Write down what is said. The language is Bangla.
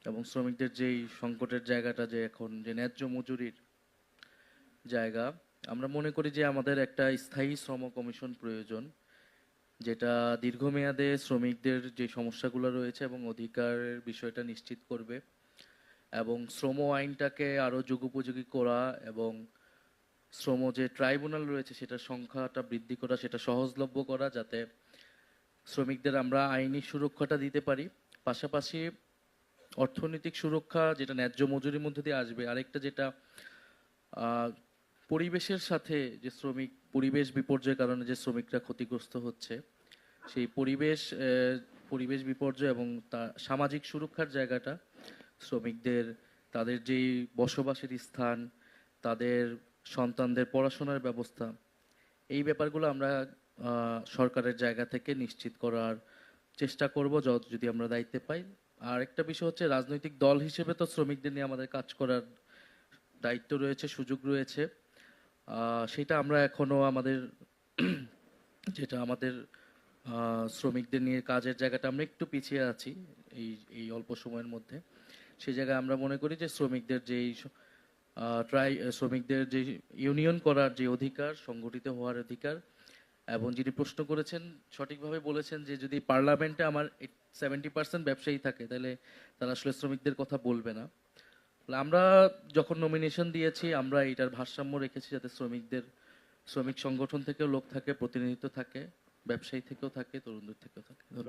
এবং শ্রমিকদের যেই সংকটের জায়গাটা, যে এখন যে ন্যায্য মজুরির জায়গা, আমরা মনে করি যে আমাদের একটা স্থায়ী শ্রম কমিশন প্রয়োজন, যেটা দীর্ঘমেয়াদে শ্রমিকদের যে সমস্যাগুলো রয়েছে এবং অধিকারের বিষয়টা নিশ্চিত করবে, এবং শ্রম আইনটাকে আরও যুগোপযোগী করা, এবং শ্রম যে ট্রাইব্যুনাল রয়েছে সেটার সংখ্যাটা বৃদ্ধি করা, সেটা সহজলভ্য করা, যাতে শ্রমিকদের আমরা আইনি সুরক্ষাটা দিতে পারি। পাশাপাশি অর্থনৈতিক সুরক্ষা, যেটা ন্যায্য মজুরির মধ্যে দিয়ে আসবে। আরেকটা যেটা পরিবেশের সাথে, যে পরিবেশ বিপর্যয়ের কারণে যে শ্রমিকরা ক্ষতিগ্রস্ত হচ্ছে, সেই পরিবেশ বিপর্যয় এবং তা সামাজিক সুরক্ষার জায়গাটা, শ্রমিকদের তাদের যেই বসবাসের স্থান, তাদের সন্তানদের পড়াশোনার ব্যবস্থা, এই ব্যাপারগুলো আমরা সরকারের জায়গা থেকে নিশ্চিত করার চেষ্টা করব যদি আমরা দায়িত্বে পাই। আর একটা বিষয় হচ্ছে, রাজনৈতিক দল হিসেবে তো শ্রমিকদের নিয়ে আমাদের কাজ করার দায়িত্ব রয়েছে, সুযোগ রয়েছে। সেটা আমরা এখনো আমাদের যেটা আমাদের শ্রমিকদের নিয়ে কাজের জায়গাটা আমরা একটু পিছিয়ে আছি এই এই অল্প সময়ের মধ্যে। সেই জায়গায় আমরা মনে করি যে শ্রমিকদের যে ইউনিয়ন করার যে অধিকার, সংগঠিত হওয়ার অধিকার, এবং যিনি প্রশ্ন করেছেন সঠিকভাবে বলেছেন যে যদি পার্লামেন্টে আমার 70% ব্যবসায়ী থাকে, তাহলে তারা আসলে শ্রমিকদের কথা বলবে না। আমরা যখন নমিনেশন দিয়েছি, আমরা এটার ভারসাম্য রেখেছি যাতে শ্রমিক সংগঠন থেকেও লোক থাকে, প্রতিনিধিত্ব থাকে, ব্যবসায়ী থেকেও থাকে, তরুণদের থেকেও থাকে।